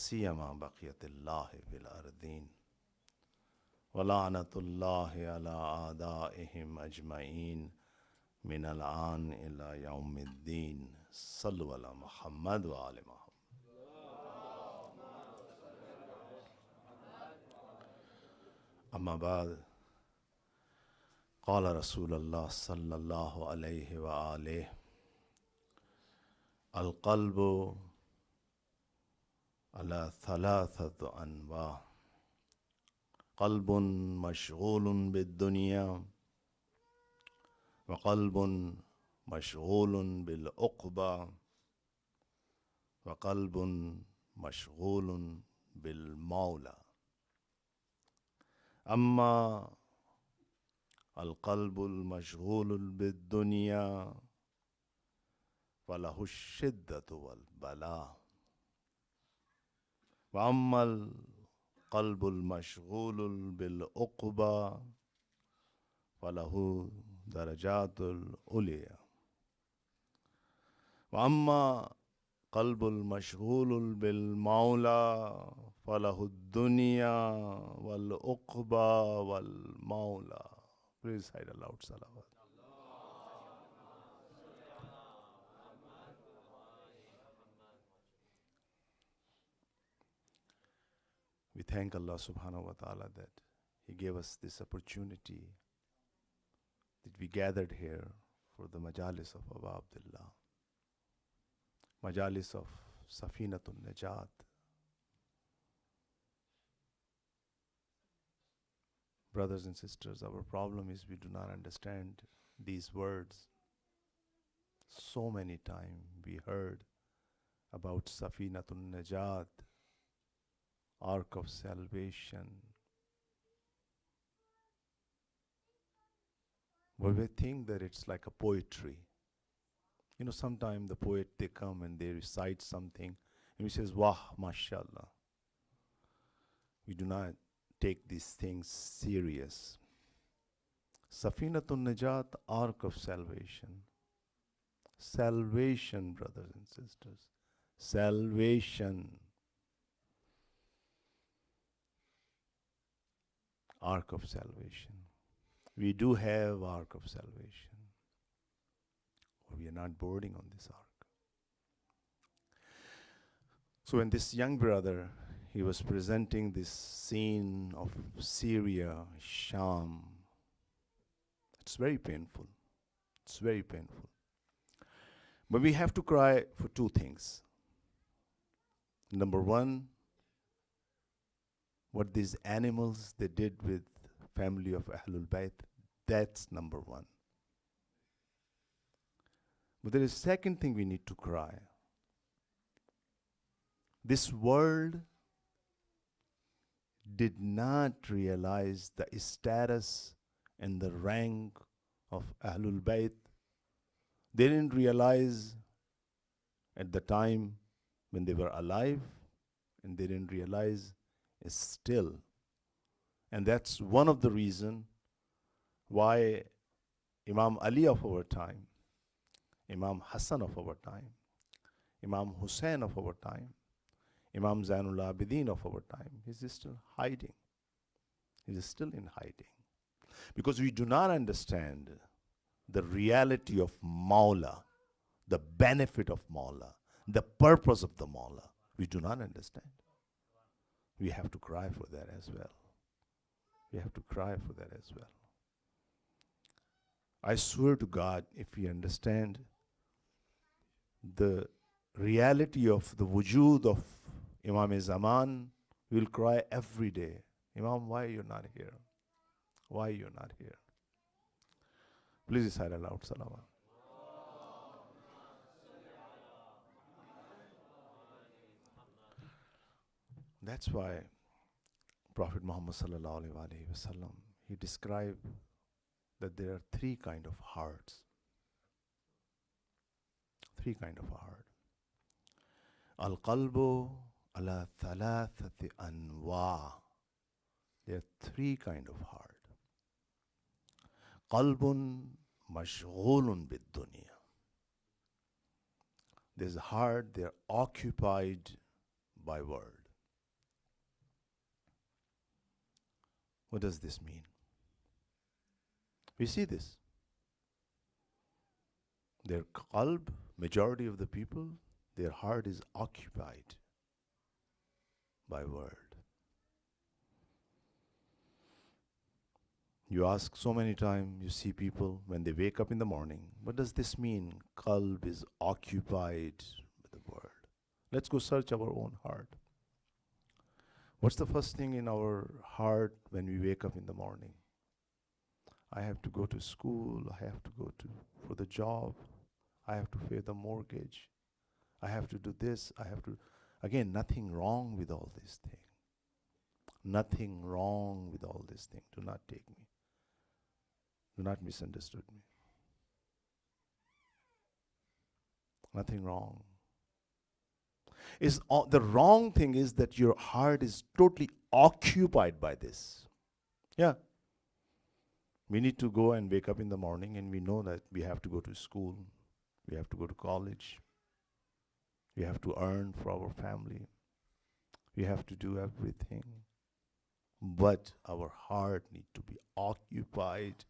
سيما بقية الله في الأرضين ولعنة الله على أعدائهم أجمعين من الآن إلى يوم الدين صلوا على محمد وآل محمد. أما بعد قال رسول الله صلى الله عليه وآله القلب على ثلاثة أنواع قلب مشغول بالدنيا وقلب مشغول بالعقبى وقلب مشغول بالمولى. أما القلب المشغول بالدنيا فله الشدة والبلاء، وأما القلب المشغول بالعقبى فله درجات العليا، وأما قلب المشغول بالمولى فله الدنيا والعقبى والمولى. Please say it aloud, salawat. We thank Allah subhanahu wa ta'ala that He gave us this opportunity that we gathered here for the majalis of Abu Abdullah, majalis of Safinatun Najat. Brothers and sisters, our problem is we do not understand these words. So many times we heard about Safinatun Najat, Ark of Salvation. But we think that it's like a poetry. You know, sometimes the poet, they come and they recite something and we says, Wah, mashallah. We do not take these things serious. Safinatun Najat, Ark of Salvation. Salvation, brothers and sisters. Salvation. Ark of Salvation. We do have Ark of Salvation, but we are not boarding on this Ark. So when this young brother, he was presenting this scene of Syria, Sham, it's very painful. It's very painful. But we have to cry for two things. Number one, what these animals they did with family of Ahlul Bayt, that's number one. But there is a second thing we need to cry. This world did not realize the status and the rank of Ahlul Bayt. They didn't realize at the time when they were alive, and they didn't realize still. And that's one of the reasons why Imam Ali of our time, Imam Hassan of our time, Imam Hussein of our time, Imam Zainul Abidin of our time, he's still hiding. He's still in hiding. Because we do not understand the reality of Mawla, the benefit of Mawla, the purpose of the Mawla. We do not understand. We have to cry for that as well. We have to cry for that as well. I swear to God, if we understand the reality of the wujud of Imam Zaman, we'll cry every day. Imam, why you're not here? Why you're not here? Please recite aloud, salawat. That's why Prophet Muhammad sallallahu alaihi wasallam, he described that there are three kind of hearts. Three kind of heart. Al-qalbu ala thalathati anwa. There are three kind of heart. Qalbun mashghulun bid-dunya. There's a heart, they're occupied by world. What does this mean? We see this. Their qalb, majority of the people, their heart is occupied by word. You ask so many times, you see people when they wake up in the morning, what does this mean? Qalb is occupied with the word. Let's go search our own heart. What's the first thing in our heart when we wake up in the morning? I have to go to school, I have to go for the job, I have to pay the mortgage, I have to do this, I have to... Again, nothing wrong with all these things. Nothing wrong with all these things. Do not take me. Do not misunderstood me. Nothing wrong. The wrong thing is that your heart is totally occupied by this. Yeah. We need to go and wake up in the morning, and we know that we have to go to school, we have to go to college, we have to earn for our family, we have to do everything. But our heart needs to be occupied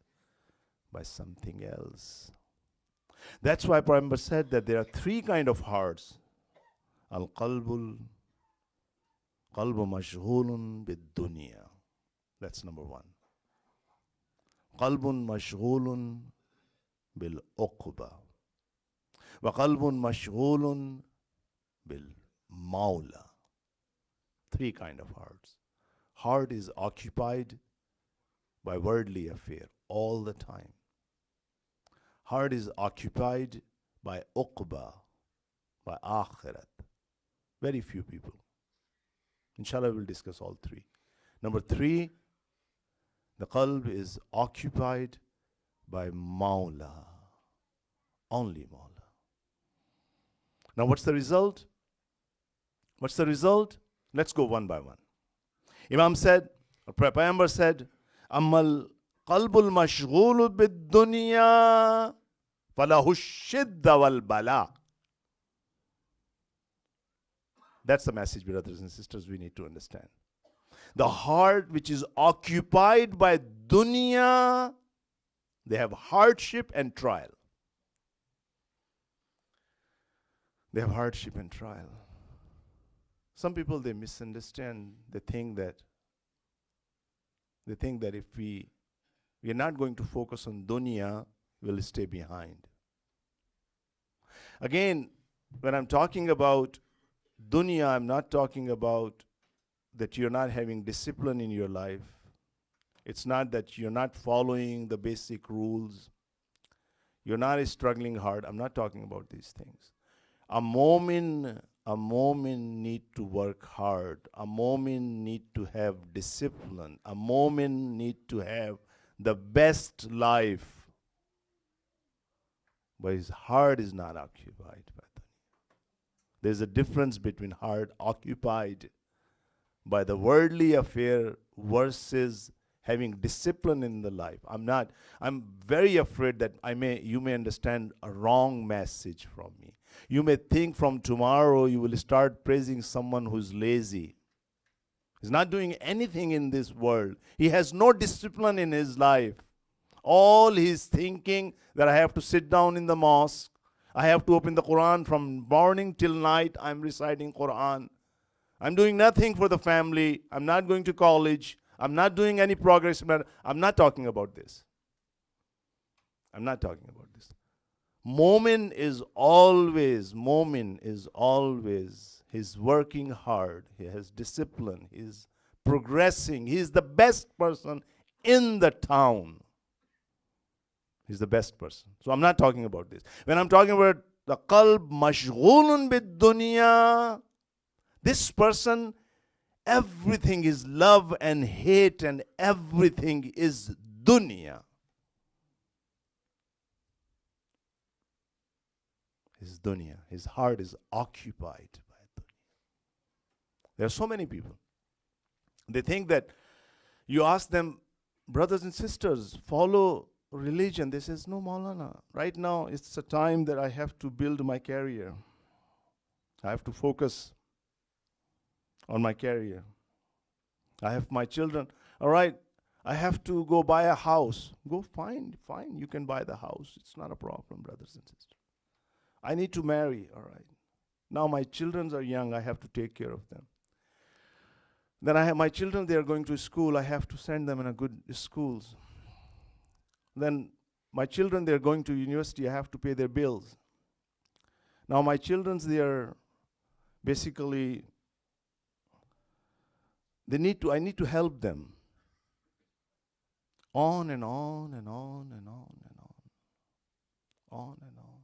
by something else. That's why Prophet said that there are three kind of hearts. Al-qalbu mashghulun bid-dunya. That's number one. Qalbun mashghulun bil-uqba. Wa qalbun mashghulun bil-mawla. Three kind of hearts. Heart is occupied by worldly affair all the time. Heart is occupied by uqba, by akhirat. Very few people. Inshallah, we'll discuss all three. Number three, the qalb is occupied by Mawla. Only Mawla. Now what's the result? What's the result? Let's go one by one. Imam said, or Payghambar said, Ammal qalbul mashghulu bid dunya falahu shidda wal bala. That's the message, brothers and sisters, we need to understand. The heart which is occupied by dunya, they have hardship and trial. They have hardship and trial. Some people, they misunderstand. They think that if we are not going to focus on dunya, we'll stay behind. Again, when I'm talking about dunya, I'm not talking about that you're not having discipline in your life. It's not that you're not following the basic rules. You're not struggling hard. I'm not talking about these things. A mu'min need to work hard. A mu'min need to have discipline. A mu'min need to have the best life. But his heart is not occupied by that. There's a difference between heart occupied by the worldly affair versus having discipline in the life. I'm very afraid that you may understand a wrong message from me. You may think from tomorrow you will start praising someone who's lazy. He's not doing anything in this world. He has no discipline in his life. All he's thinking that I have to sit down in the mosque, I have to open the Quran from morning till night, I'm reciting Quran. I'm doing nothing for the family. I'm not going to college. I'm not doing any progress. I'm not talking about this. I'm not talking about this. Mu'min is always, he's working hard. He has discipline. He's progressing. He's the best person in the town. He's the best person. So I'm not talking about this. When I'm talking about the qalb mashghulun bid dunya, this person, everything is love and hate and everything is dunya. His dunya, his heart is occupied by dunya. There are so many people. They think that you ask them, brothers and sisters, follow religion. They says, no, Maulana, right now it's a time that I have to build my career. I have to focus on my career. I have my children. All right, I have to go buy a house. Go fine, you can buy the house. It's not a problem, brothers and sisters. I need to marry, all right. Now my children are young, I have to take care of them. Then I have my children, they are going to school, I have to send them in a good schools. Then my children, they are going to university, I have to pay their bills. Now my children, they are basically, I need to help them. On and on and on and on and on and on.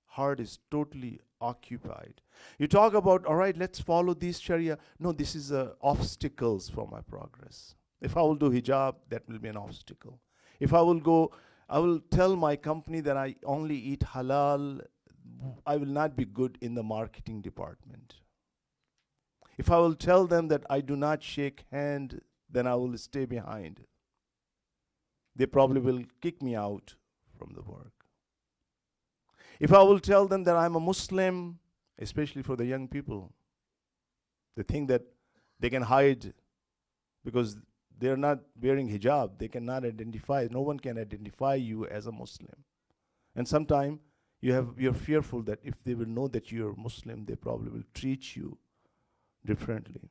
Heart is totally occupied. You talk about, all right, let's follow this Sharia. No, this is obstacles for my progress. If I will do hijab, that will be an obstacle. If I will go, I will tell my company that I only eat halal, I will not be good in the marketing department. If I will tell them that I do not shake hand, then I will stay behind. They probably will kick me out from the work. If I will tell them that I'm a Muslim, especially for the young people, they think that they can hide because they're not wearing hijab. They cannot identify. No one can identify you as a Muslim. And sometimes you're fearful that if they will know that you're Muslim, they probably will treat you differently.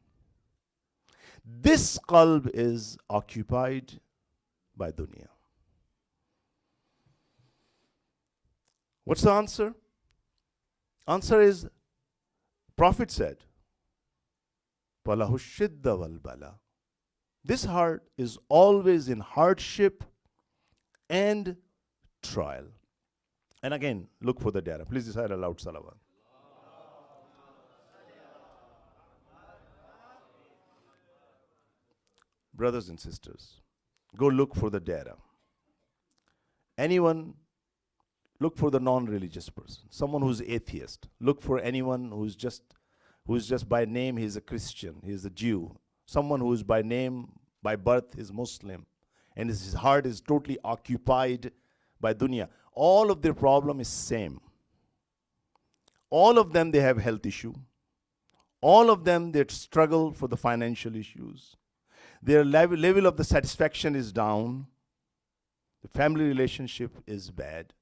This qalb is occupied by dunya. What's the answer? Answer is, Prophet said, فَلَهُ الشِّدَّ وَالْبَلَى. This heart is always in hardship and trial. And again, look for the data. Please decide aloud salawat. Brothers and sisters, go look for the data. Anyone, look for the non-religious person, someone who's atheist. Look for anyone who's just by name he's a Christian, he's a Jew. Someone who is by name, by birth is Muslim, and his heart is totally occupied by dunya. All of their problem is same. All of them, they have health issue. All of them, they struggle for the financial issues. Their level of the satisfaction is down. The family relationship is bad.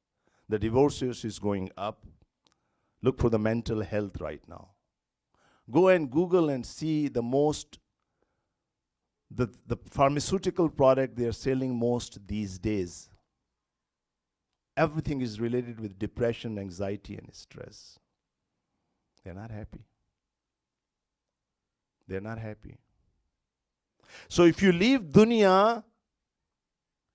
The divorces is going up. Look for the mental health right now. Go and Google and see the pharmaceutical product they are selling most these days. Everything is related with depression, anxiety, and stress. They're not happy. They're not happy. So if you leave dunya,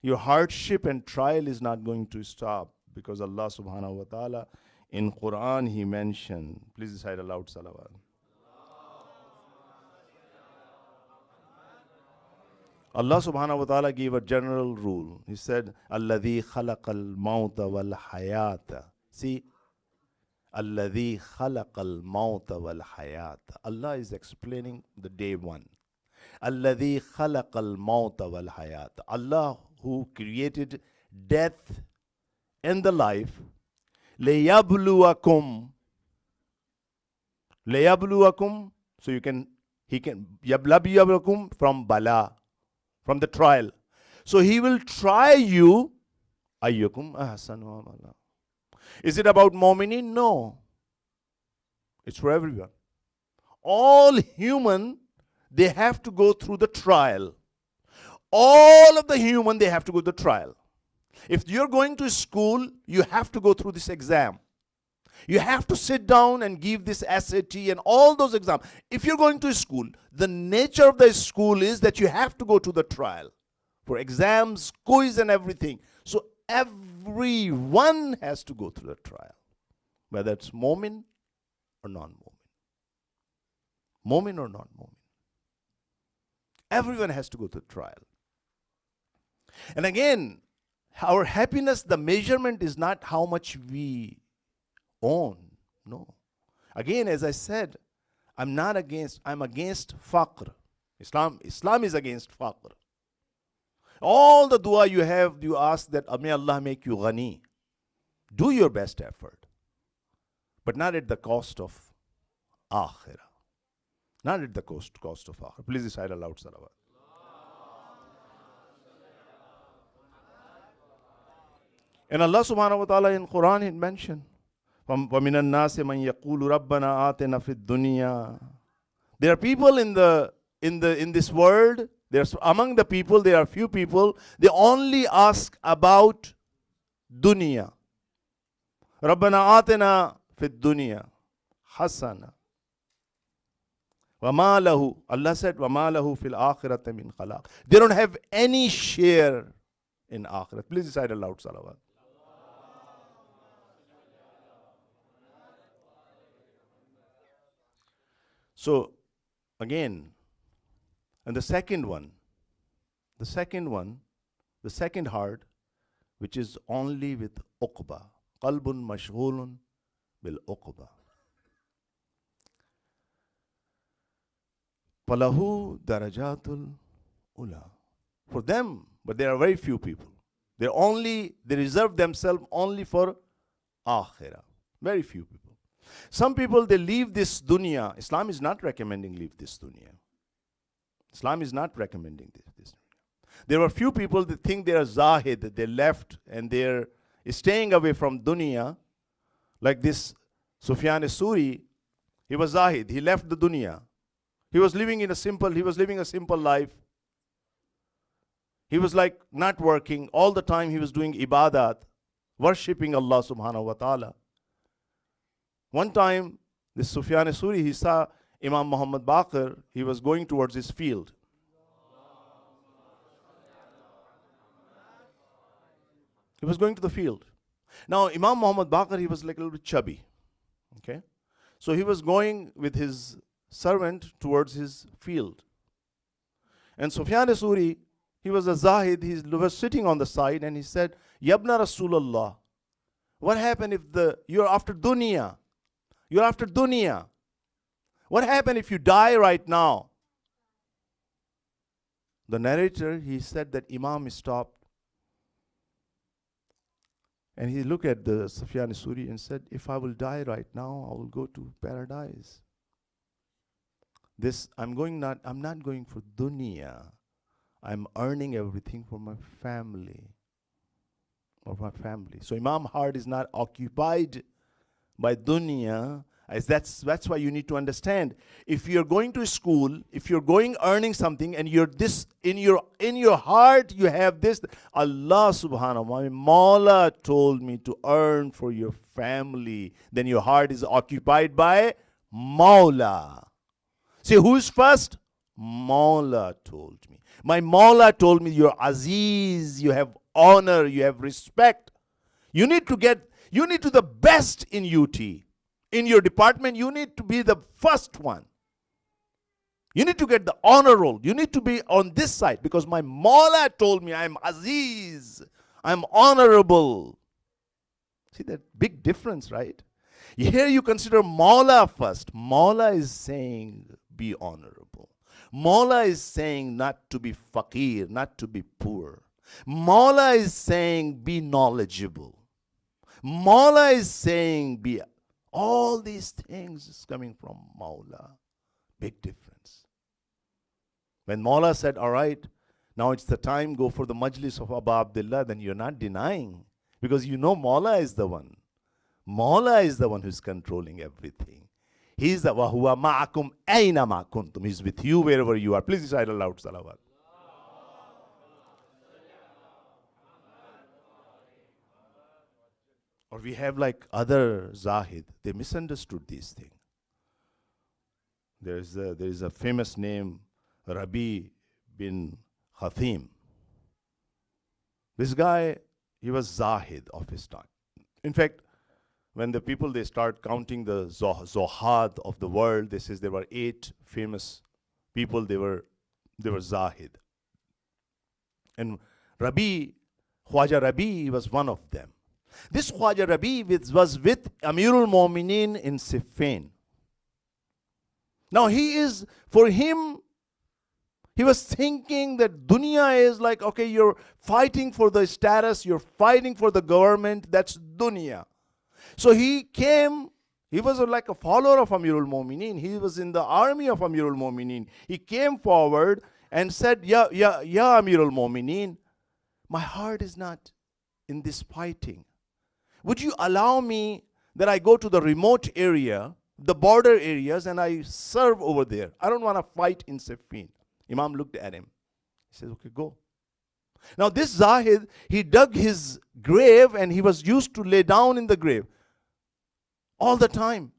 your hardship and trial is not going to stop, because Allah subhanahu wa ta'ala in Quran He mentioned, please recite aloud salawat. Allah subhanahu wa ta'ala gave a general rule. He said, Alladhi khalaqal mawta wal hayata. See, Alladhi khalaqal mawta wal hayata. Allah is explaining the day one. Alladhi khalaqal mawta wal hayata. Allah who created death and the life. Liyabluwakum. Liyabluwakum. So he can yablabluwakum from bala, from the trial. So he will try you. Ayyukum ahsanu amala. Is it about mu'minin? No. It's for everyone. All human, they have to go through the trial. All of the human, they have to go through the trial. If you're going to school, you have to go through this exam. You have to sit down and give this SAT and all those exams. If you're going to school, the nature of the school is that you have to go to the trial for exams, quiz, and everything. So everyone has to go through the trial, whether it's mu'min or non-mu'min. Mu'min or non-mu'min. Everyone has to go through the trial. And again, our happiness, the measurement is not how much we own. No. Again, as I said, I'm against faqr. Islam is against faqr. All the dua you have, you ask that may Allah make you ghani. Do your best effort. But not at the cost of akhirah. Not at the cost of akhirah. Please recite aloud salawat. And Allah subhanahu wa ta'ala in Quran had mentioned, وَمِنَ النَّاسِ مَنْ يَقُولُ رَبَّنَا آتِنَا فِي الدُّنْيَا. There are people in this world, there's among the people, there are few people, they only ask about dunya. رَبَّنَا آتِنَا فِي الدُّنْيا حَسَنًا وَمَا لَهُ. Allah said, وَمَا لَهُ فِي الْآخِرَةِ مِنْ خَلَاقٍ. They don't have any share in akhirat. Please recite aloud salawat. So, again, and the second heart, which is only with uqba. Qalbun mashghulun bil uqba. Falahu darajatul ula. For them, but there are very few people. They reserve themselves only for akhirah. Very few people. Some people, they leave this dunya. Islam is not recommending leave this dunya. Islam is not recommending this. There were few people that think they are zahid, that they left and they're staying away from dunya. Like this Sufyan Suri, he was zahid, he left the dunya. He was living a simple life. He was like not working. All the time he was doing ibadat, worshipping Allah subhanahu wa ta'ala. One time, this Sufyan Suri, he saw Imam Muhammad Baqir, he was going towards his field. He was going to the field. Now, Imam Muhammad Baqir, he was like a little bit chubby. Okay? So he was going with his servant towards his field. And Sufyan Suri, he was a zahid, he was sitting on the side and he said, Yabna Rasulullah, what happened if you're after dunya? You're after dunya. What happened if you die right now? The narrator, he said that Imam stopped. And he looked at the Sufyan Suri and said, if I will die right now, I will go to paradise. I'm not going for dunya. I'm earning everything for my family. So Imam's heart is not occupied by dunya. That's why you need to understand. If you're going to school, if you're going earning something, and you're this in your heart, you have this. Allah subhanahu wa ta'ala, Mawla told me to earn for your family. Then your heart is occupied by Mawla. See, who's first? Mawla told me. My Mawla told me you're aziz, you have honor, you have respect. You need to the best in UT. In your department, you need to be the first one. You need to get the honor roll. You need to be on this side because my Mawla told me I'm aziz, I'm honorable. See that big difference, right? Here you consider Mawla first. Mawla is saying be honorable. Mawla is saying not to be faqir, not to be poor. Mawla is saying be knowledgeable. Mawla is saying be. All these things is coming from Mawla. Big difference. When Mawla said, all right, now it's the time, go for the majlis of Abba Abdullah, then you're not denying. Because you know Mawla is the one. Mawla is the one who's controlling everything. He's the وَهُوَ مَعَكُمْ أَيْنَمَا كُنْتُمْ. He's with you wherever you are. Please recite aloud salawat. Or we have like other Zahid. They misunderstood these things. There is a famous name, Rabi bin Hathim. This guy, he was Zahid of his time. In fact, when the people, they start counting the Zohad of the world, they says there were 8 famous people, they were Zahid. And Khwaja Rabi was one of them. This Khwaja Rabi was with Amirul Mu'mineen in Siffin. Now for him, he was thinking that dunya is like, okay, you're fighting for the status, you're fighting for the government, that's dunya. So he was like a follower of Amirul Mu'mineen. He was in the army of Amirul Mu'mineen. He came forward and said, Ya Amirul Mu'mineen, my heart is not in this fighting? Would you allow me that I go to the remote area, the border areas, and I serve over there? I don't want to fight in Siffin. Imam looked at him. He says, okay, go. Now this Zahid, he dug his grave and he was used to lay down in the grave all the time.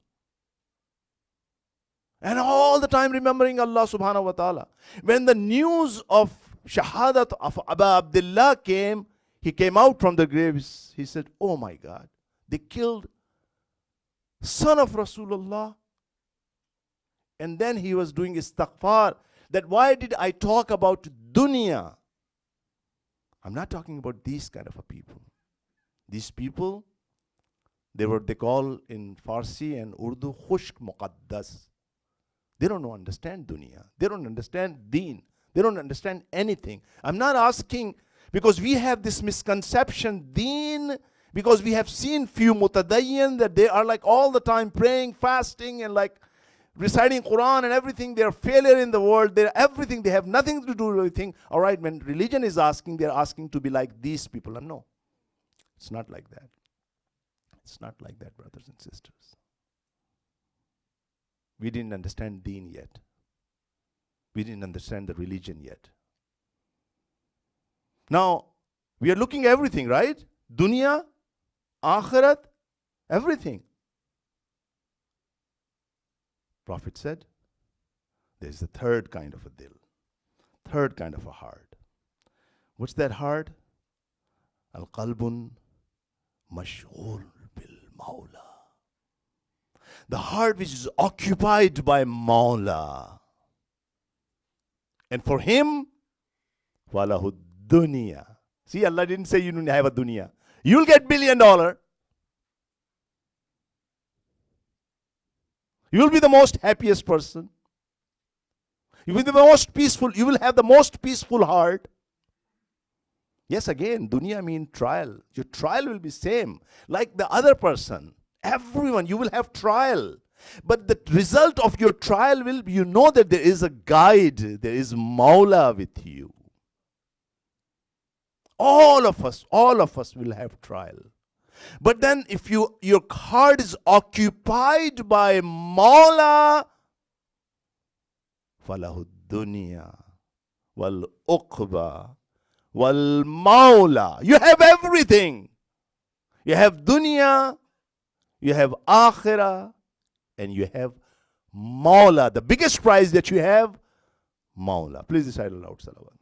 And all the time remembering Allah subhanahu wa ta'ala. When the news of Shahadat of Abu Abdullah came, he came out from the graves. He said, oh my God, they killed son of Rasulullah. And then he was doing istighfar, that why did I talk about dunya? I'm not talking about these kind of a people. These people, they call in Farsi and Urdu, khushk muqaddas. They don't understand dunya. They don't understand deen. They don't understand anything. I'm not asking, because we have this misconception, deen, because we have seen few mutadayyin that they are like all the time praying, fasting, and like reciting Quran and everything. They're failure in the world. They're everything. They have nothing to do with anything. All right, when religion is asking, they're asking to be like these people. And no, it's not like that. It's not like that, brothers and sisters. We didn't understand deen yet. We didn't understand the religion yet. Now, we are looking at everything, right? Dunya, akhirat, everything. Prophet said, there's the third kind of a dil, third kind of a heart. What's that heart? Al-qalbun mashghul bil mawla. The heart which is occupied by Mawla. And for him, walahu dunya. See, Allah didn't say you don't have a dunya. You'll get $1 billion. You will be the most happiest person. You will be the most peaceful. You will have the most peaceful heart. Yes, again, dunya means trial. Your trial will be same like the other person. Everyone, you will have trial. But the result of your trial will be, you know that there is a guide, there is Mawla with you. All of us will have trial. But then if your heart is occupied by Mawla, falahu dunya wal uqba wal Mawla. You have everything. You have dunya, you have akhirah, and you have Mawla. The biggest prize that you have, Mawla. Please recite aloud, salawat.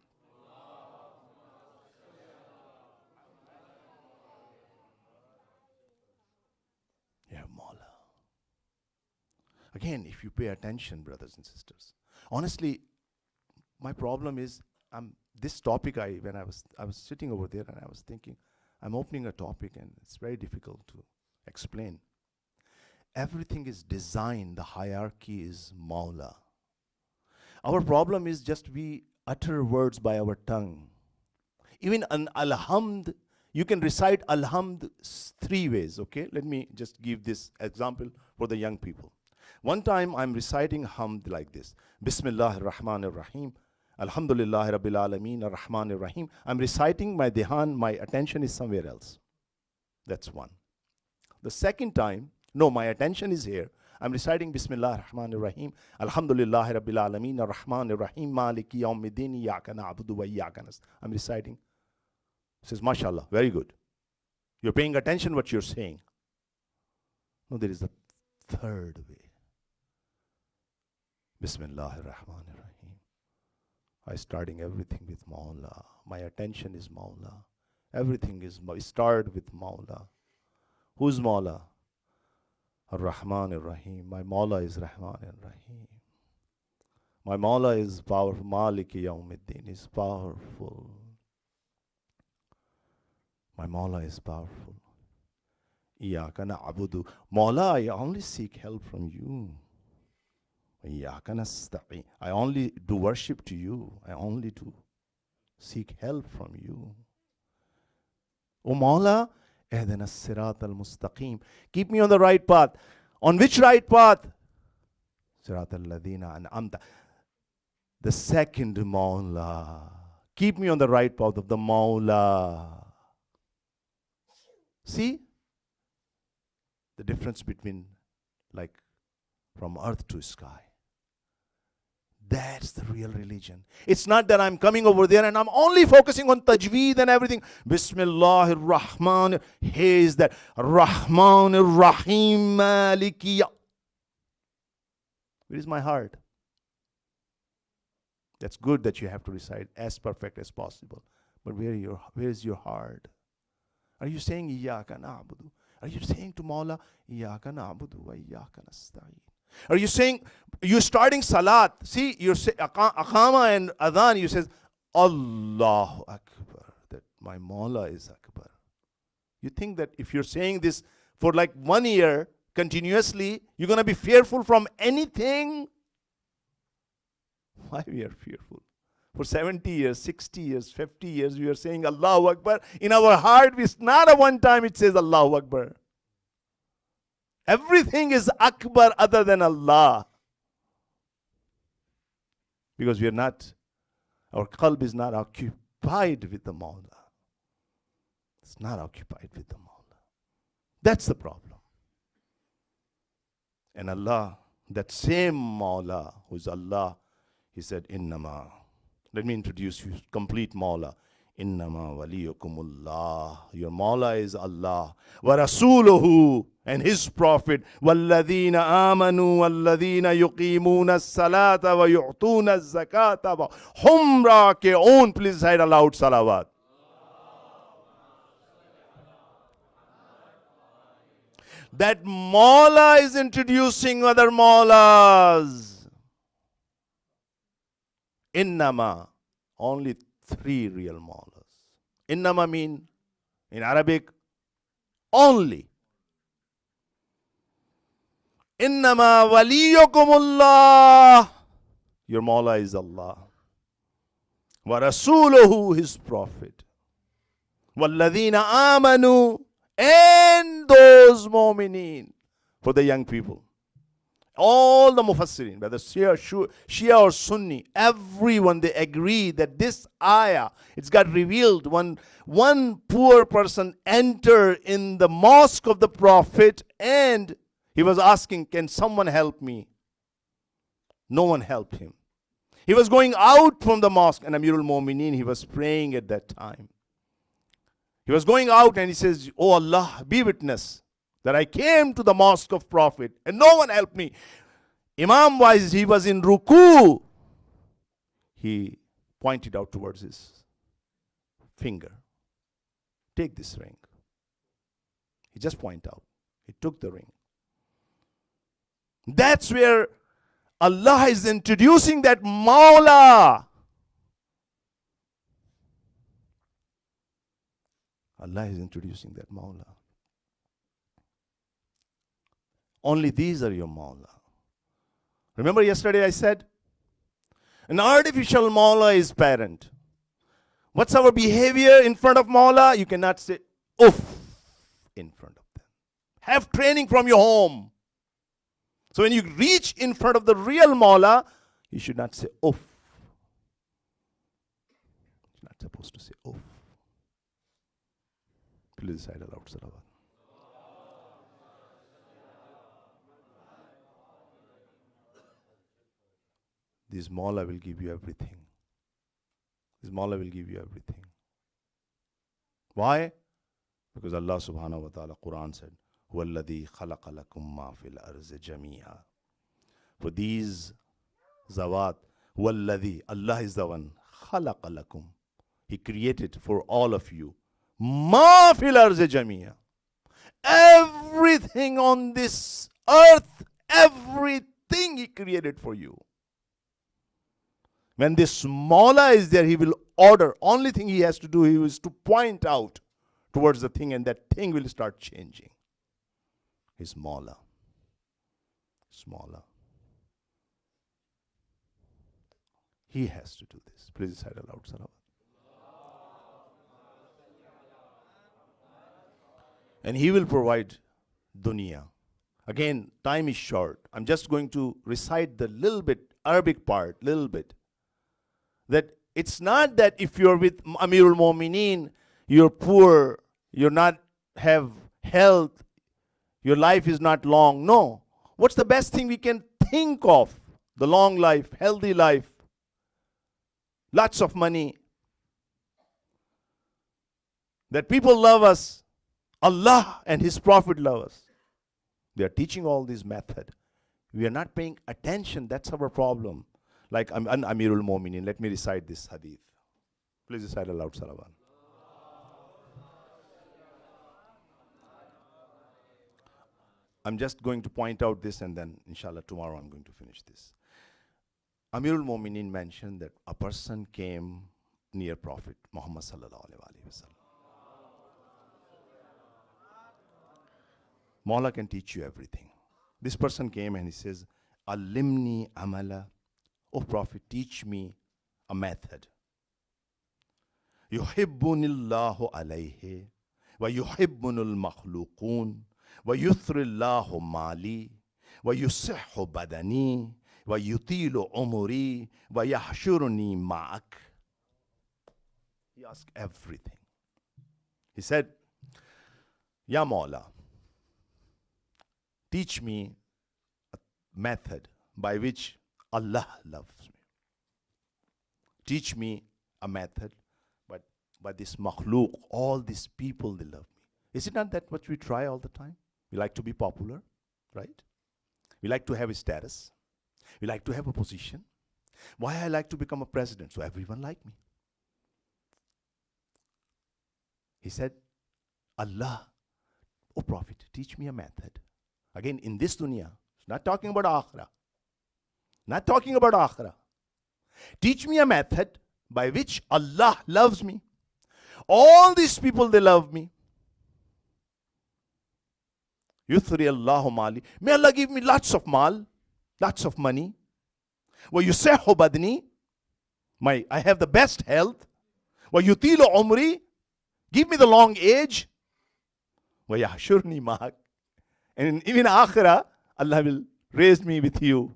You have Mawla. Again, if you pay attention, brothers and sisters. Honestly, my problem is, this topic, when I was sitting over there and I was thinking, I'm opening a topic and it's very difficult to explain. Everything is designed, the hierarchy is Mawla. Our problem is just we utter words by our tongue. Even an alhamd, you can recite alhamd 3 ways, okay? Let me just give this example for the young people. One time I'm reciting hamd like this. Bismillah ar-Rahman ar-Rahim. Alhamdulillah Rabbil Alameen ar-Rahman ar-Rahim. I'm reciting my dhiyan, my attention is somewhere else. That's one. The second time, no, my attention is here. I'm reciting Bismillah ar-Rahman ar-Rahim. Alhamdulillah Rabbil Alameen ar-Rahman ar-Rahim. Maliki yawmiddin iyyaka na'budu wa iyyaka nasta'in. I'm reciting. Says, MashaAllah, very good. You're paying attention what you're saying. No, there is a third way. Bismillah ar-Rahman ar-Rahim. I starting everything with Mawla. My attention is Mawla. Everything is, start with Mawla. Who's Mawla? Ar-Rahman ar-Rahim. My Mawla is Rahman ar-Rahim. My Mawla is powerful. Maliki yawmiddin is powerful. My Mawla is powerful. Iyyaka na'budu. Mawla, I only seek help from you. Iyyaka nasta'in. I only do worship to you. I only do seek help from you. O Mawla, Ihdina as-sirat al-mustaqim. Keep me on the right path. On which right path? Sirat al-ladina an'amta. The second Mawla. Keep me on the right path of the Mawla. See the difference between, like, from earth to sky. That's the real religion. It's not that I'm coming over there and I'm only focusing on tajweed and everything. Bismillahir Rahman. He is that Rahmanir Rahim Malikiya. Where is my heart? That's good that you have to recite as perfect as possible. But where is your heart? Are you saying Iyyaka na'budu? Are you saying to Mawla, Iyyaka na'budu wa iyyaka nasta'in? Are you saying, you're starting salat? See, you're saying Aqama and Adhan, you says, Allahu Akbar, that my Mawla is Akbar. You think that if you're saying this for like 1 year continuously, you're going to be fearful from anything? Why we are fearful? For 70 years, 60 years, 50 years, we are saying Allahu Akbar. In our heart, it's not a one time it says Allahu Akbar. Everything is Akbar other than Allah. Because we are not, our qalb is not occupied with the Mawla. It's not occupied with the Mawla. That's the problem. And Allah, that same Mawla, who's Allah, He said, Innama. Let me introduce you, complete Mawla. Innama waliyukumullah. Your Mawla is Allah. Wa rasuluhu, and His Prophet. Walladhina amanu, walladhina yuqimuna salata, wa yu'tuna zakata, wa hum raki'un. Please say it aloud, salawat. That Mawla is introducing other Mawlas. Innama, only 3 real Mawlas. Innama mean, in Arabic, only. Innama waliyukumullah. Your Mawla is Allah. Wa rasuluhu, His Prophet. Walladhina amanu, and those mu'mineen. For the young people. All the Mufassirin, whether Shia or Sunni, everyone, they agree that this ayah, it's got revealed when one poor person entered in the mosque of the Prophet and he was asking, can someone help me? No one helped him. He was going out from the mosque, and Amirul Mu'mineen, he was praying at that time. He was going out and he says, oh Allah, be witness that I came to the mosque of Prophet and no one helped me. Imam wise, he was in ruku. He pointed out towards his finger. Take this ring. He just pointed out. He took the ring. That's where Allah is introducing that Mawla. Allah is introducing that Mawla. Only these are your Mawla. Remember yesterday I said, an artificial Mawla is parent. What's our behavior in front of Mawla? You cannot say, oof, in front of them. Have training from your home. So when you reach in front of the real Mawla, you should not say, oof. You're not supposed to say, oof. Please say it aloud, salawat. This Mawla will give you everything. This Mawla will give you everything. Why? Because Allah subhanahu wa ta'ala, Quran said, هُوَ الَّذِي خَلَقَ لَكُم مَّا فِي الْأَرْضِ جَمِيعًا. For these zawat, هُوَ الَّذِي, Allah is the one, خَلَقَ لَكُم. He created for all of you. مَا فِي الْأَرْضِ جَمِيعًا. Everything on this earth, everything He created for you. When this Mawla is there, He will order. Only thing He has to do, He is to point out towards the thing, and that thing will start changing. His Mawla. Smaller. He has to do this. Please say it aloud, salawat. And He will provide dunya. Again, time is short. I'm just going to recite the little bit, Arabic part, little bit. That it's not that if you're with Amirul Mu'mineen, you're poor, you're not have health, your life is not long. No. What's the best thing we can think of? The long life, healthy life, lots of money, that people love us, Allah and His Prophet love us. They are teaching all this method. We are not paying attention. That's our problem. Like Amirul Mu'minin. Let me recite this hadith. Please recite aloud, Salawan. I'm just going to point out this, and then inshallah tomorrow I'm going to finish this. Amirul Mu'minin mentioned that a person came near Prophet Muhammad sallallahu alaihi wasallam. Mawla can teach you everything. This person came and he says, Alimni amala. Oh Prophet, teach me a method. Yuhibbunillahu alayhi wa yuhibbunul makhluqun wa yuthrillahu mali wa yusihhu badani wa yutilu umri wa yahshuruni ma'ak. He asked everything. He said, Ya Mawla, teach me a method by which Allah loves me. Teach me a method, but by this makhluk, all these people, they love me. Is it not that what we try all the time? We like to be popular, right? We like to have a status. We like to have a position. Why I like to become a president? So everyone like me. He said, Allah, oh Prophet, teach me a method. Again, in this dunya, it's not talking about akhirah. Not talking about akhirah. Teach me a method by which Allah loves me. All these people, they love me. Yuthri Allahu mali. May Allah give me lots of mal, lots of money. Wa yusahu badni. I have the best health. Wa yutilu umri. Give me the long age. Wa yahshurni ma'ak. And even akhirah, Allah will raise me with you.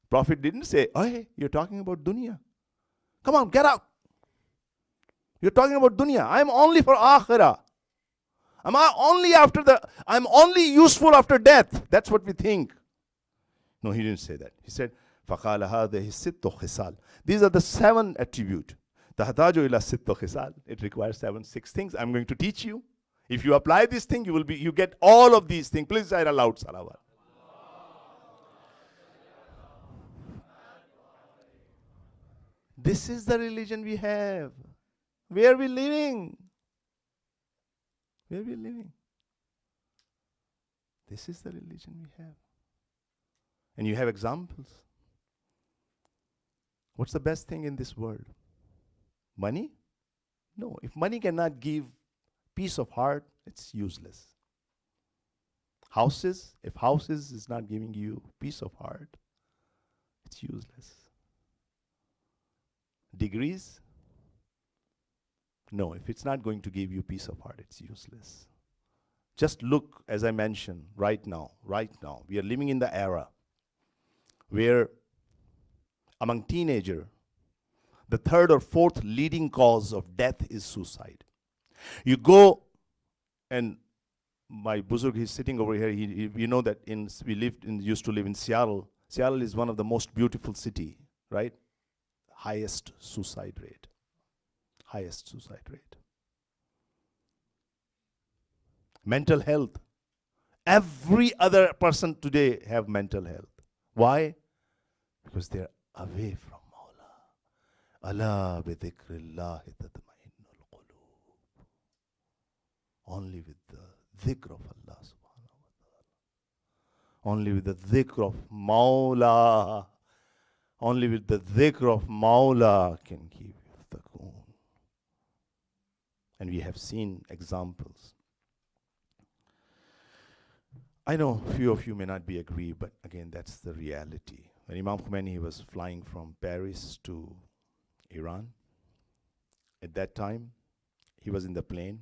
Prophet didn't say, hey, you're talking about dunya. Come on, get out. You're talking about dunya. I'm only for akhirah. I'm only useful after death. That's what we think. No, he didn't say that. He said, فَقَالَ هَذَهِ السِّتُّ خِصَالٍ. These are the 7 attributes. تَحْتَاجُ إِلَى السِّتُّ خِصَالٍ. It requires 6 things. I'm going to teach you. If you apply this thing, you get all of these things. Please say it aloud, salawat. This is the religion we have. Where are we living? Where are we living? This is the religion we have. And you have examples. What's the best thing in this world? Money? No. If money cannot give peace of heart, it's useless. Houses? If houses is not giving you peace of heart, it's useless. Degrees? No, if it's not going to give you peace of heart, it's useless. Just look, as I mentioned, right now, we are living in the era where among teenagers, the 3rd or 4th leading cause of death is suicide. You go, and my Buzurg, he's sitting over here, you know that used to live in Seattle. Seattle is one of the most beautiful city, right? Highest suicide rate. Mental health. Every other person today have mental health. Why? Because they're away from Mawla. Allah bi dhikrillahi tatma'innul qulub. Only with the dhikr of Allah subhanahu wa ta'ala. Only with the dhikr of Mawla. Only with the dhikr of Mawla can give you taqoon. And we have seen examples. I know few of you may not be agree, but again, that's the reality. When Imam Khomeini was flying from Paris to Iran, at that time, he was in the plane,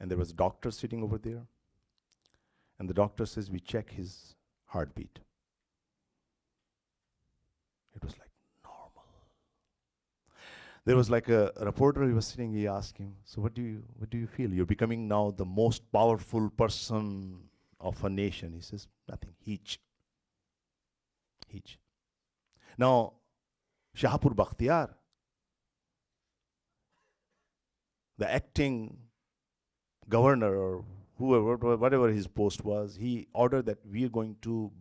and there was a doctor sitting over there, and the doctor says, we check his heartbeat. It was like normal. There was like a reporter, he was sitting, he asked him, so what do you feel? You're becoming now the most powerful person of a nation. He says, nothing, Heech. Heech. Now, Shahapur Bakhtiyar, the acting governor or whoever, whatever his post was, he ordered that we're going to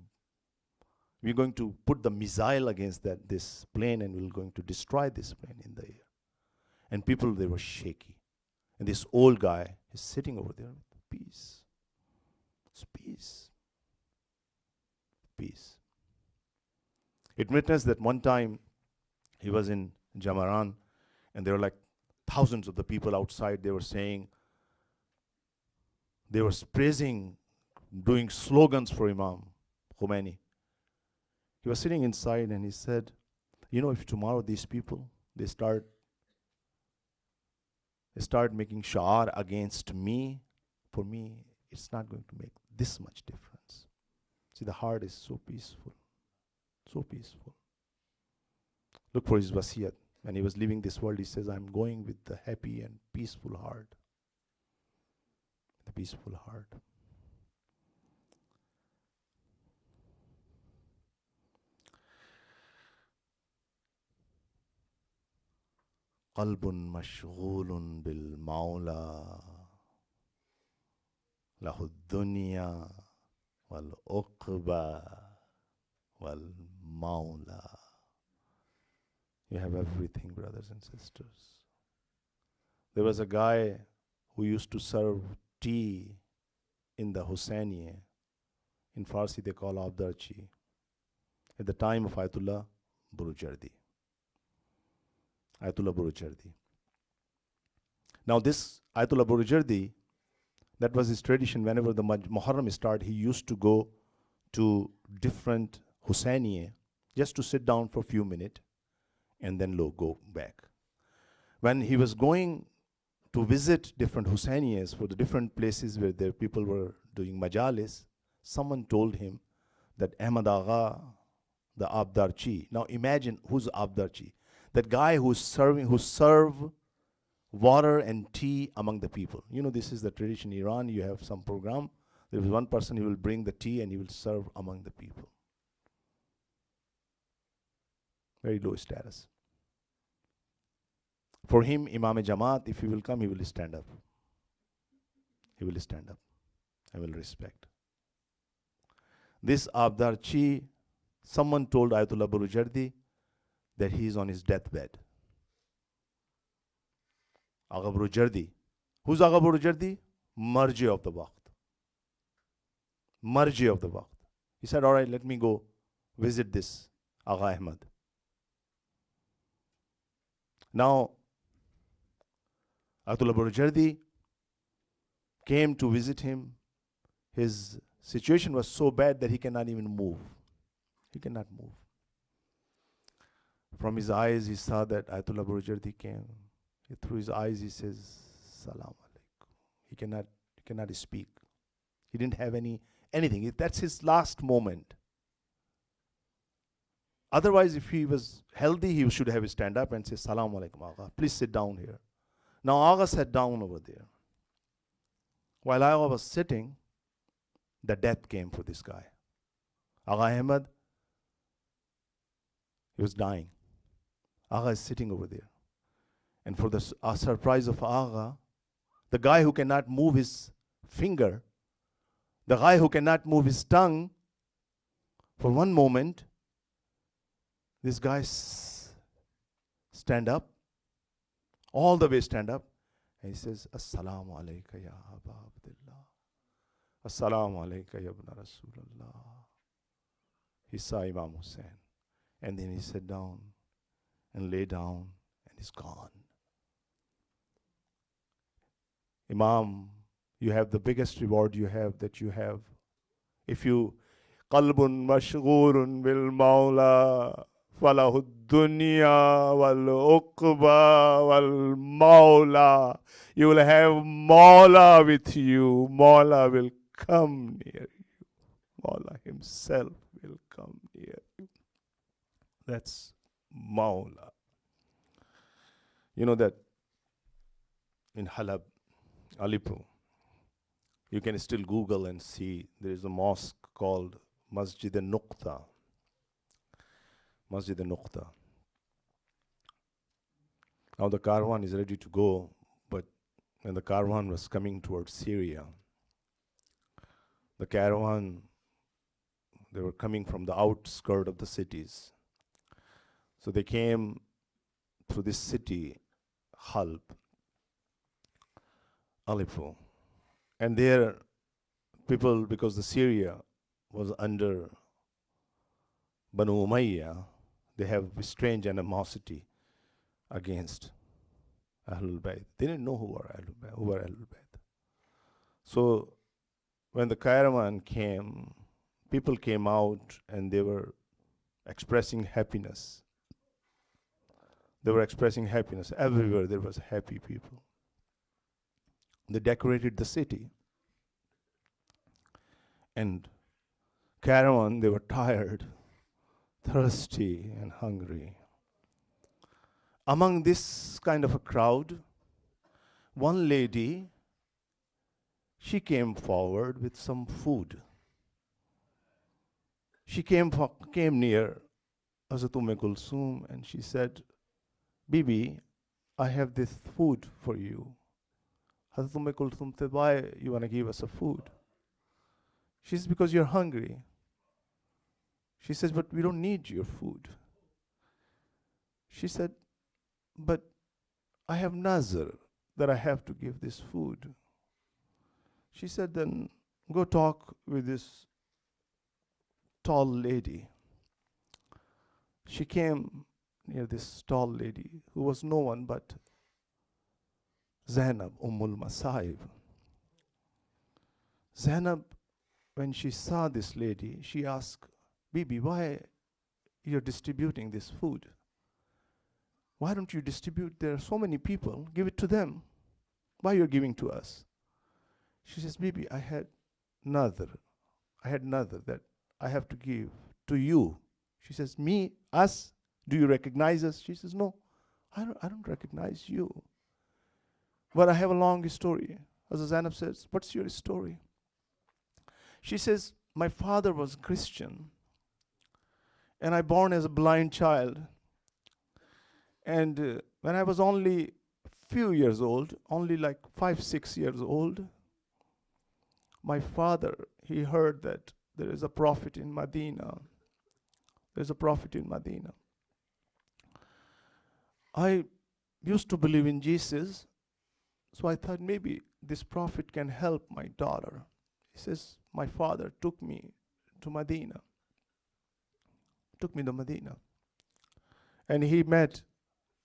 put the missile against this plane and we're going to destroy this plane in the air. And people, they were shaky. And this old guy is sitting over there with peace. It's peace. Peace. It witnessed that one time he was in Jamaran and there were like thousands of the people outside. They were saying, they were praising, doing slogans for Imam Khomeini. He was sitting inside and he said, you know, if tomorrow these people, they start making sha'ar against me, for me, it's not going to make this much difference. See, the heart is so peaceful, so peaceful. Look for his wasiyat. When he was leaving this world, he says, I'm going with the happy and peaceful heart. The peaceful heart. قلب مشغول بالمولى له الدنيا والعقبى والمولى. You have everything, brothers and sisters. There was a guy who used to serve tea in the Hussainiye. In Farsi they call Abdarchi. At the time of Ayatollah Burujardi. Ayatollah Burujardi. Now this Ayatollah Burujardi, that was his tradition. Whenever the Muharram started, he used to go to different Hussainiye just to sit down for a few minutes and then go back. When he was going to visit different Hussainiyas for the different places where the people were doing majalis, someone told him that Ahmad Agha, the Abdarchi. Now imagine who's Abdarchi. That guy who serve water and tea among the people. You know, this is the tradition in Iran. You have some program. There is one person who will bring the tea and he will serve among the people. Very low status. For him, Imam Jamaat, if he will come, he will stand up. He will stand up. I will respect. This Abdarchi, someone told Ayatollah Burujardi that he is on his deathbed. Agha Burujardi. Who's Agha Burujardi? Marji of the Waqt. Marji of the Waqt. He said, all right, let me go visit this Agha Ahmad. Now, Ayatollah Burujardi came to visit him. His situation was so bad that he cannot even move. He cannot move. From his eyes, he saw that Ayatollah Burujardi came. Through his eyes, he says, Salam alaikum. He cannot speak. He didn't have anything. That's his last moment. Otherwise, if he was healthy, he should have stand up and say, Salam alaikum, Agha. Please sit down here. Now, Agha sat down over there. While Agha was sitting, the death came for this guy. Agha Ahmad, he was dying. Agha is sitting over there. And for the surprise of Agha, the guy who cannot move his finger, the guy who cannot move his tongue, for one moment, this guy stand up, all the way stand up, and he says, Assalamu alayka ya Aba Abdullah. Assalamu alayka ya Ibn Rasulullah. He saw Imam Hussain. And then he sat down and lay down and he's gone. Imam, you have the biggest reward you have. If you qalbun mashghurun bil mawla falahu dunya wal uqba wal mawla. You will have Mawla with you. Mawla will come near you. Mawla himself will come near you. That's Mawla. You know that in Halab, Aleppo, you can still Google and see there is a mosque called Masjid al-Nuqta. Masjid al-Nuqta. Now the caravan is ready to go, but when the caravan was coming towards Syria, the caravan, they were coming from the outskirts of the cities. So they came through this city, Halb, Aleppo. And there, people, because the Syria was under Banu Umayyah, they have strange animosity against Ahlul Bayt. They didn't know who were Ahlul Bayt. So when the caravan came, people came out and they were expressing happiness. They were expressing happiness. Everywhere there was happy people. They decorated the city. And caravan, they were tired, thirsty, and hungry. Among this kind of a crowd, one lady, she came forward with some food. She came near Hazrat Kulsum and she said, Bibi, I have this food for you. Hazrat Kulsum said, why you want to give us a food? She says, because you're hungry. She says, but we don't need your food. She said, but I have nazar that I have to give this food. She said, then go talk with this tall lady. She came near this tall lady who was no one but Zainab, Masaib. Zainab, when she saw this lady, she asked, Bibi, why you're distributing this food? Why don't you distribute? There are so many people. Give it to them. Why you're giving to us? She says, Bibi, I had another that I have to give to you. She says, me, us, do you recognize us? She says, no, I don't recognize you. But I have a long story. As Zainab says, what's your story? She says, my father was Christian, and I born as a blind child. And when I was only few years old, only like 5, 6 years old, my father, he heard that there is a prophet in Medina. There's a prophet in Medina. I used to believe in Jesus, so I thought maybe this prophet can help my daughter. He says, my father took me to Medina. And he met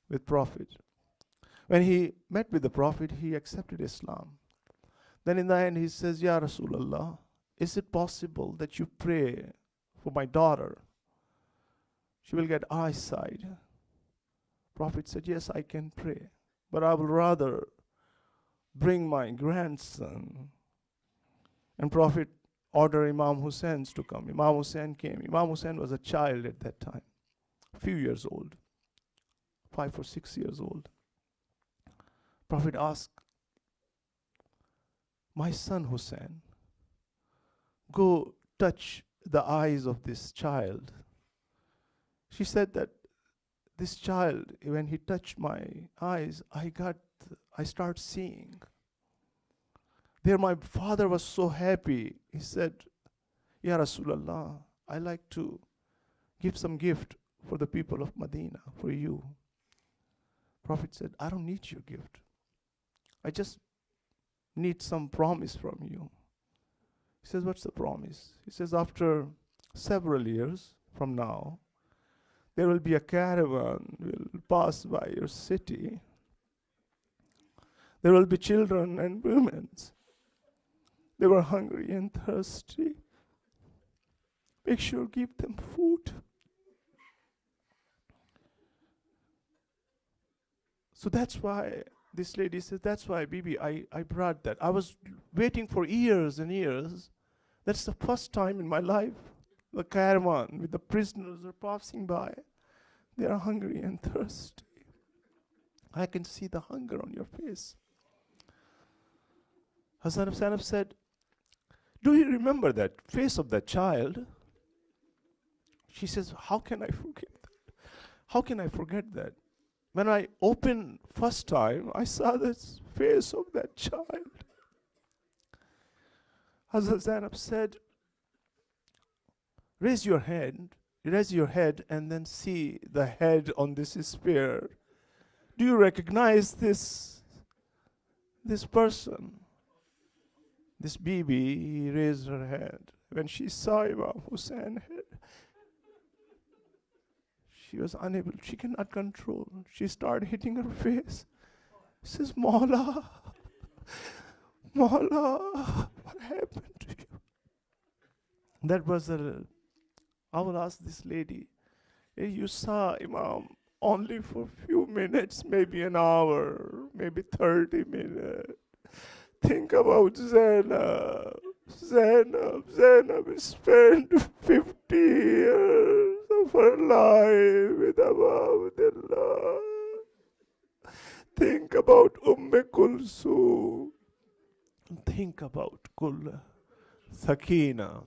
with prophet. When he met with the prophet, he accepted Islam. Then in the end, he says, Ya Rasulullah, is it possible that you pray for my daughter? She will get eyesight. Prophet said, yes, I can pray, but I will rather bring my grandson. And Prophet ordered Imam Hussein to come. Imam Hussein came. Imam Hussein was a child at that time, a few years old, 5 or 6 years old. Prophet asked, my son Hussein, go touch the eyes of this child. She said that this child, when he touched my eyes, I start seeing. There my father was so happy. He said, Ya Rasulallah, I like to give some gift for the people of Medina, for you. Prophet said, I don't need your gift. I just need some promise from you. He says, what's the promise? He says, after several years from now, there will be a caravan will pass by your city. There will be children and women. They were hungry and thirsty. Make sure give them food. So that's why this lady says, that's why, Bibi, I brought that. I was waiting for years and years. That's the first time in my life the caravan with the prisoners are passing by. They are hungry and thirsty. I can see the hunger on your face. Hassan Zainab said, do you remember that face of that child? She says, how can I forget that? How can I forget that? When I opened first time, I saw this face of that child. Hazrat Zainab said, raise your head and then see the head on this spear. Do you recognize this person? This Bibi raised her head. When she saw Imam Hussein's head, she was unable, she cannot control. She started hitting her face. She says, Mawla, Mawla, what happened to you? That was I will ask this lady, you saw Imam only for a few minutes, maybe an hour, maybe 30 minutes. Think about Zainab. Zainab spent 50 years of her life with Abu Abdullah. Think about Kulsum. Think about Sakina.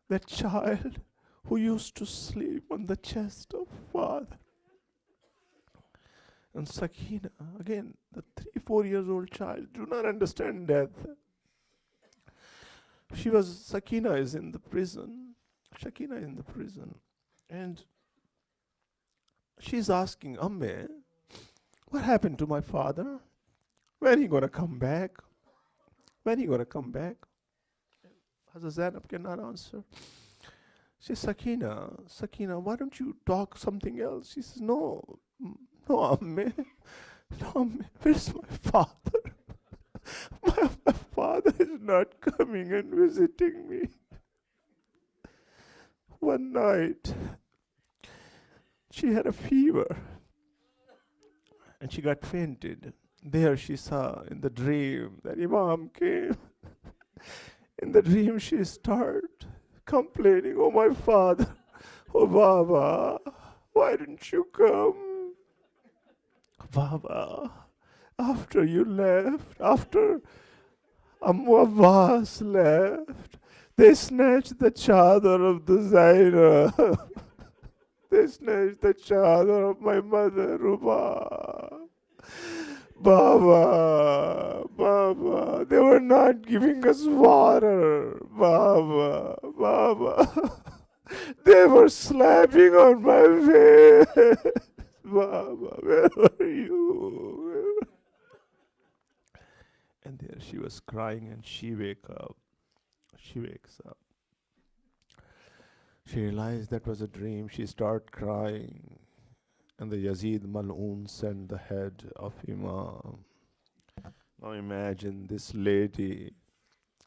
That child who used to sleep on the chest of father. And Sakina, again, the 3-4 years old child, do not understand death. Sakina is in the prison. And she's asking, Amme, what happened to my father? When he gonna come back? Hazrat Zainab cannot answer. She says, Sakina, why don't you talk something else? She says, no, Amme, where's my father? My father is not coming and visiting me. One night, she had a fever and she got fainted. There she saw in the dream that Imam came. In the dream she started complaining, oh my father, oh Baba, why didn't you come? Baba, after you left, after Abbas left, they snatched the chadar of the Zainab. They snatched the chadar of my mother, Ruba. Baba, they were not giving us water. Baba, they were slapping on my face. Baba, where were you? And there she was crying and she wakes up. She realized that was a dream. She started crying. And the Yazid Mal'un sent the head of Imam. Now imagine this lady.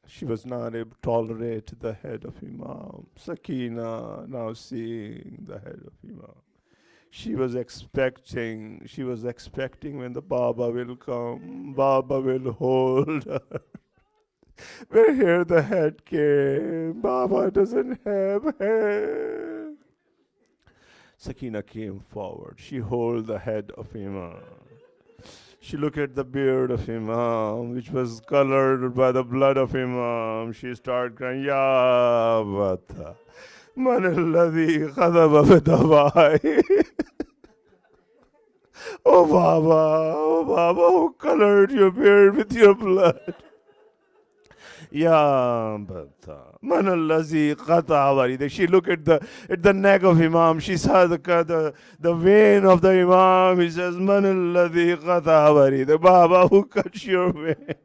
She was not able to tolerate the head of Imam. Sakina now seeing the head of Imam. She was expecting when the Baba will come, Baba will hold her. But here the head came. Baba doesn't have head. Sakina came forward. She held the head of Imam. She looked at the beard of Imam, which was colored by the blood of Imam. She started crying, Ya Bata, Man alladhi khadaba bidawai. Oh Baba, who colored your beard with your blood? Ya Bata, Man allazi qata. She looked at the neck of Imam. She saw the vein of the Imam. He says, Man alladhi qata. The Baba who cut your vein.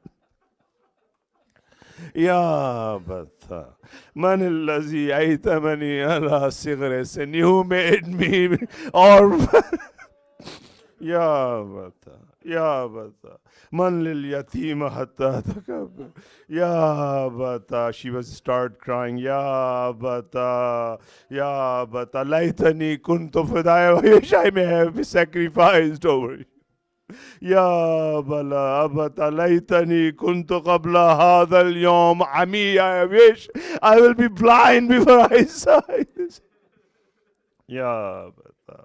Ya Bata, Man allazi aitamani ala sigre sin. You made me orphan. Ya Bata, Man lil yatima hatta takabbar. Ya Bata, she was start crying. Ya Bata, laitani kuntu fidaya. I wish I may have been sacrificed over you. Ya Bata, laitani kuntu qabla hadha al-yawm amiya. I wish I will be blind before I saw this. Ya bata,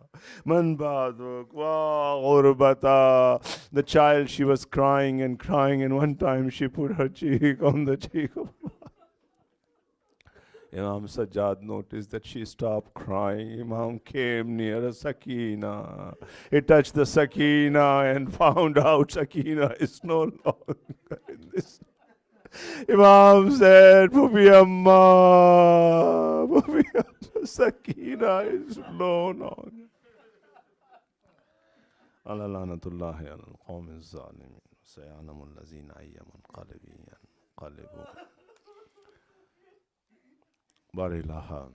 man baduk, wa gurbata. The child, she was crying and crying, and one time she put her cheek on the cheek of Imam Sajjad. Noticed that she stopped crying. Imam came near Sakina. He touched the Sakina and found out Sakina is no longer in this. Imam said, Bhubi Amma, Bhubi Amma, Sakina is no longer. على لعنة الله على القوم الظالمين سيعلم الذين أي منقلب ينقلبون. Bari Ilaha,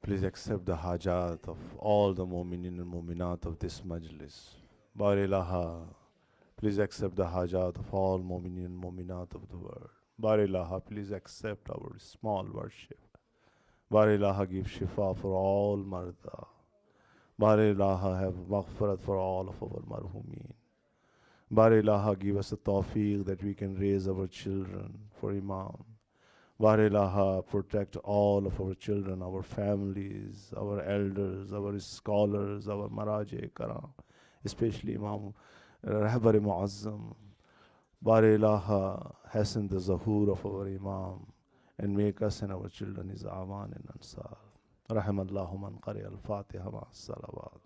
please accept the hajat of all the mu'minin and mu'minat of this majlis. Bari Ilaha, please accept the hajat of all mu'minin and mu'minat of the world. Bari Ilaha, please accept our small worship. Bari Ilaha, give shifa for all marda. Bari Ilaha, have maghfirat for all of our marhumeen. Bari Ilaha, give us a tawfiq that we can raise our children for Imam. Bari Ilaha, protect all of our children, our families, our elders, our scholars, our maraje karam, especially Imam Rahbar Muazzam. Bari Ilaha, hasten the zahur of our Imam and make us and our children his aman and ansar. Rahimallahu man qari al-Fatiha ma salawat.